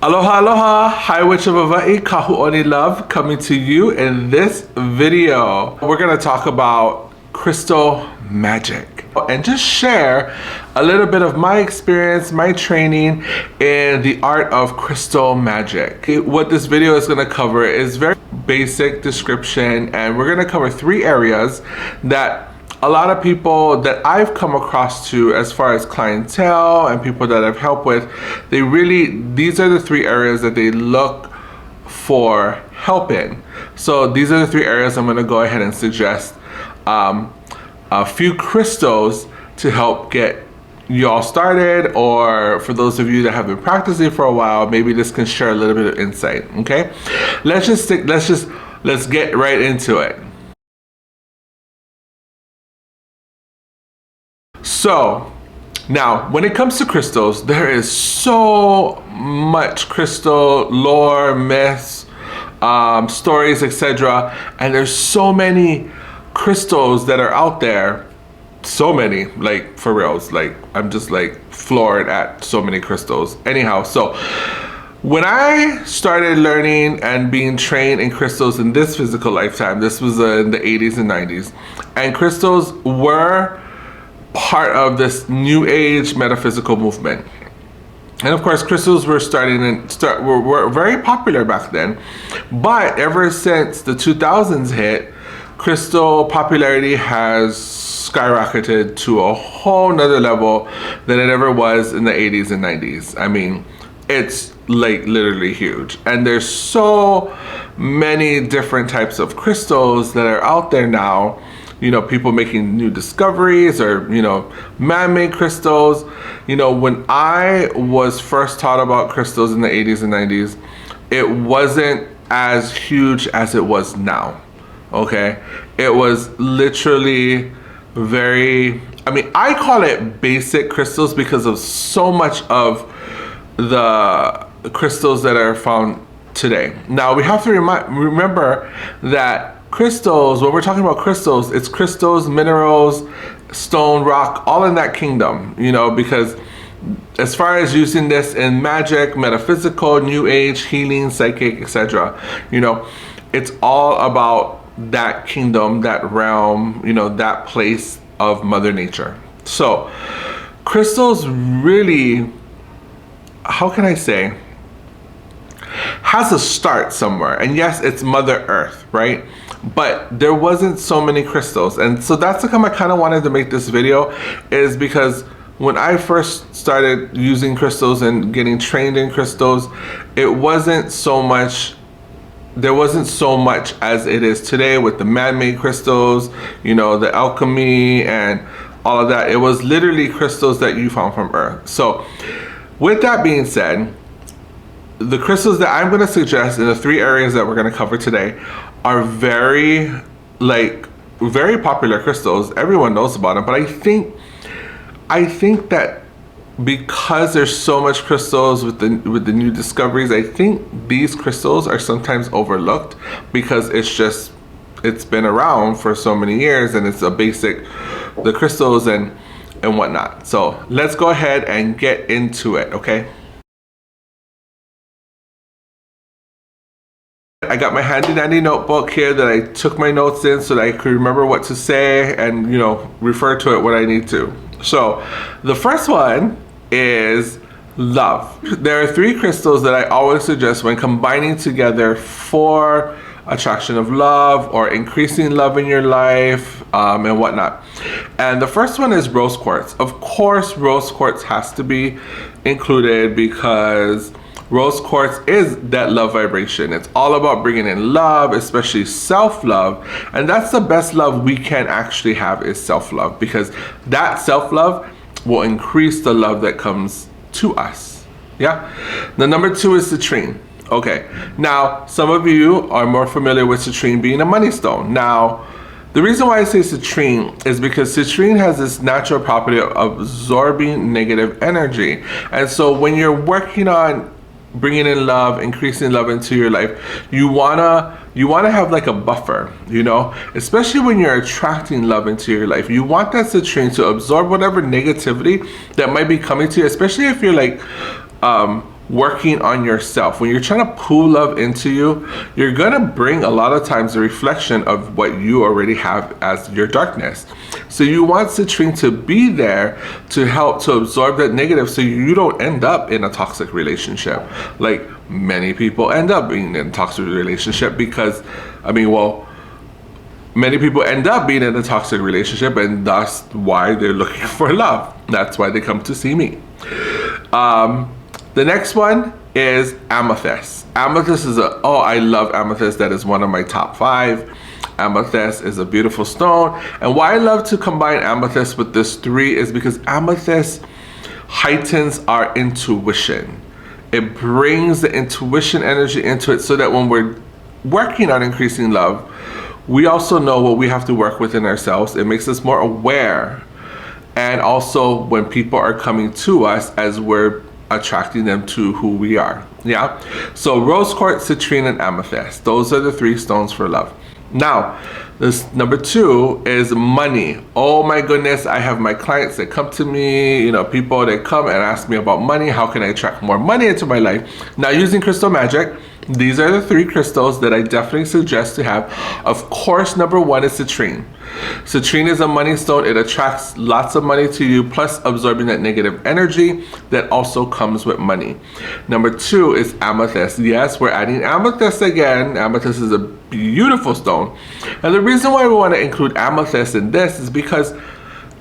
Aloha, aloha, hi witch of Hawaii, Kahu OniLuv coming to you in this video. We're gonna talk about crystal magic and just share a little bit of my experience, my training in the art of crystal magic. What this video is gonna cover is very basic description, and we're gonna cover 3 areas that a lot of people that I've come across to as far as clientele and people that I've helped with, these are the 3 areas that they look for help in. So these are the 3 areas I'm gonna go ahead and suggest a few crystals to help get y'all started, or for those of you that have been practicing for a while, maybe this can share a little bit of insight, okay? Let's get right into it. So now when it comes to crystals, there is so much crystal lore, myths, stories, etc. And there's so many crystals that are out there, so many, like for reals, like I'm just like floored at so many crystals. Anyhow, so when I started learning and being trained in crystals in this physical lifetime, this was in the 80s and 90s, and crystals were part of this new age metaphysical movement. And of course, crystals were were very popular back then, but ever since the 2000s hit, crystal popularity has skyrocketed to a whole nother level than it ever was in the 80s and 90s. I mean, it's like literally huge, and there's so many different types of crystals that are out there now. You know, people making new discoveries, or, you know, man-made crystals. You know, when I was first taught about crystals in the 80s and 90s, it wasn't as huge as it was now, okay? It was literally I call it basic crystals because of so much of the crystals that are found today. Now, we have to remember that crystals, when we're talking about crystals, it's crystals, minerals, stone, rock, all in that kingdom, you know, because as far as using this in magic, metaphysical, new age, healing, psychic, etc., you know, it's all about that kingdom, that realm, you know, that place of Mother Nature. So crystals really, how can I say, has a start somewhere. And yes, it's Mother Earth, right? But there wasn't so many crystals. And so that's the come I kind of wanted to make this video, is because when I first started using crystals and getting trained in crystals, there wasn't so much as it is today with the man-made crystals, you know, the alchemy and all of that. It was literally crystals that you found from Earth. So with that being said, the crystals that I'm going to suggest in the 3 areas that we're going to cover today are very popular crystals. Everyone knows about them, but I think that because there's so much crystals with the new discoveries, I think these crystals are sometimes overlooked because it's been around for so many years, and it's the crystals and whatnot. So let's go ahead and get into it, okay? I got my handy dandy notebook here that I took my notes in so that I could remember what to say and, you know, refer to it when I need to. So the first one is love. There are 3 crystals that I always suggest when combining together for attraction of love or increasing love in your life and whatnot. And the first one is rose quartz. Of course, rose quartz has to be included because rose quartz is that love vibration. It's all about bringing in love, especially self-love. And that's the best love we can actually have, is self-love, because that self-love will increase the love that comes to us. Yeah. The number 2 is citrine. Okay. Now, some of you are more familiar with citrine being a money stone. Now, the reason why I say citrine is because citrine has this natural property of absorbing negative energy. And so when you're working on bringing in love, increasing love into your life, you wanna have like a buffer, you know, especially when you're attracting love into your life. You want that citrine to absorb whatever negativity that might be coming to you, especially if you're like working on yourself. When you're trying to pull love into you, you're gonna bring a lot of times a reflection of what you already have as your darkness. So you want citrine to be there to help to absorb that negative, so you don't end up in a toxic relationship. Like many people end up being in a toxic relationship because, many people end up being in a toxic relationship, and that's why they're looking for love. That's why they come to see me. The next one is amethyst. Amethyst is I love amethyst. That is one of my top 5. Amethyst is a beautiful stone. And why I love to combine amethyst with this 3 is because amethyst heightens our intuition. It brings the intuition energy into it, so that when we're working on increasing love, we also know what we have to work within ourselves. It makes us more aware. And also when people are coming to us, as we're attracting them to who we are. Yeah. So rose quartz, citrine, and amethyst. Those are the 3 stones for love. Now, this number 2 is money. Oh my goodness, I have my clients that come to me, people that come and ask me about money. How can I attract more money into my life? Now, using crystal magic, these are the 3 crystals that I definitely suggest to have. Of course, number 1 is citrine. Citrine is a money stone. It attracts lots of money to you, plus absorbing that negative energy that also comes with money. Number 2 is amethyst. Yes, we're adding amethyst again. Amethyst is a beautiful stone. And the reason why we want to include amethyst in this is because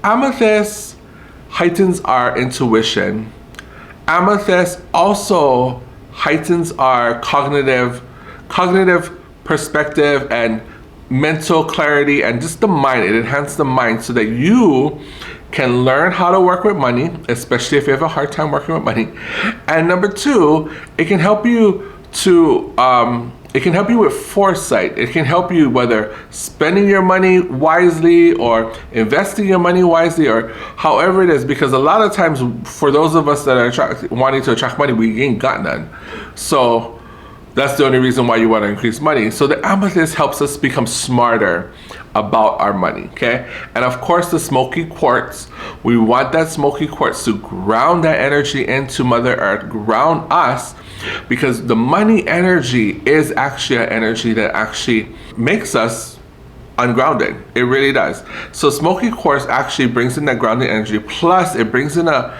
amethyst heightens our intuition. Amethyst also heightens our cognitive perspective and mental clarity, and just the mind. It enhances the mind so that you can learn how to work with money, especially if you have a hard time working with money. And number 2, it can help you to it can help you with foresight. It can help you whether spending your money wisely or investing your money wisely, or however it is, because a lot of times for those of us that are wanting to attract money, we ain't got none. So that's the only reason why you want to increase money. So the amethyst helps us become smarter about our money, okay? And of course, the smoky quartz, we want that smoky quartz to ground that energy into Mother Earth, ground us, because the money energy is actually an energy that actually makes us ungrounded. It really does. So smoky quartz actually brings in that grounding energy, plus it brings in a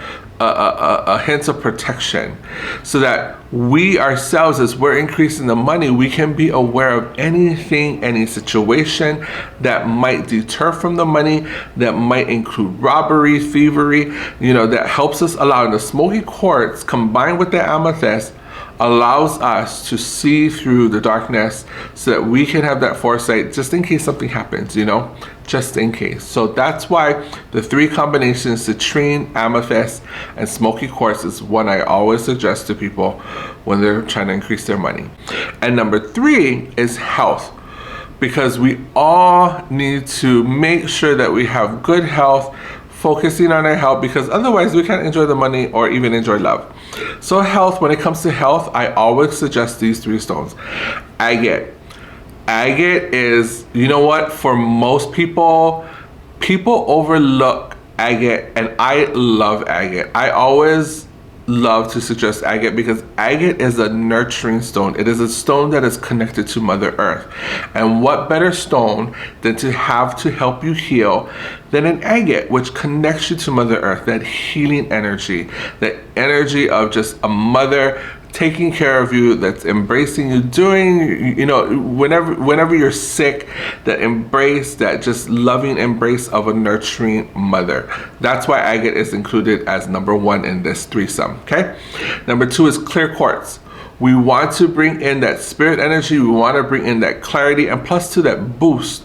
hint of protection, so that we ourselves, as we're increasing the money, we can be aware of anything, any situation that might deter from the money, that might include robbery, thievery, that helps us. Allowing the smoky quartz combined with the amethyst allows us to see through the darkness, so that we can have that foresight just in case something happens, just in case. So that's why the 3 combinations, citrine, amethyst, and smoky quartz, is one I always suggest to people when they're trying to increase their money. And number 3 is health, because we all need to make sure that we have good health, focusing on our health, because otherwise we can't enjoy the money or even enjoy love. So health, when it comes to health, I always suggest these 3 stones. Agate. Agate is, for most people overlook agate, and I love agate. I always love to suggest agate because agate is a nurturing stone. It is a stone that is connected to Mother Earth. And what better stone than to have to help you heal than an agate, which connects you to Mother Earth, that healing energy, that energy of just a mother taking care of you, that's embracing you, doing, whenever you're sick, that embrace, that just loving embrace of a nurturing mother. That's why agate is included as number 1 in this threesome, okay? Number 2 is clear quartz. We want to bring in that spirit energy, we want to bring in that clarity, and plus to that boost,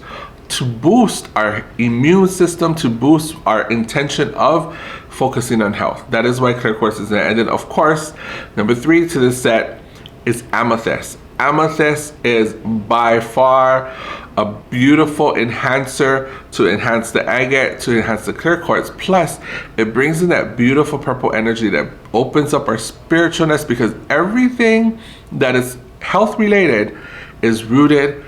to boost our immune system, to boost our intention of focusing on health. That is why clear quartz is there. And then of course, number 3 to this set is amethyst. Amethyst is by far a beautiful enhancer to enhance the agate, to enhance the clear quartz. Plus, it brings in that beautiful purple energy that opens up our spiritualness, because everything that is health related is rooted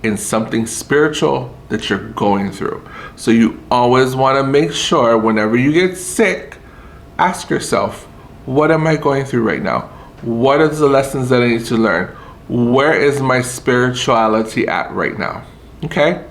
in something spiritual that you're going through. So you always want to make sure whenever you get sick, ask yourself, what am I going through right now? What are the lessons that I need to learn? Where is my spirituality at right now? Okay?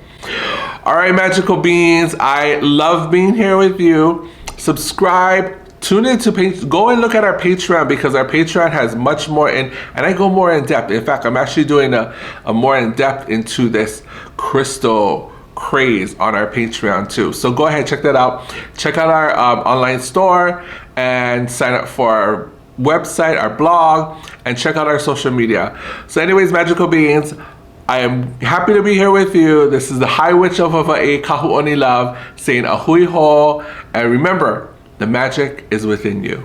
All right, magical beings, I love being here with you. Subscribe, tune in to go and look at our Patreon, because our Patreon has much more and I go more in depth. In fact, I'm actually doing a more in depth into this crystal craze on our Patreon too. So go ahead, check that out. Check out our online store and sign up for our website, our blog, and check out our social media. So anyways, magical beings, I am happy to be here with you. This is the High Witch of Hawaii, Kahu OniLuv, saying ahui ho, and remember, the magic is within you.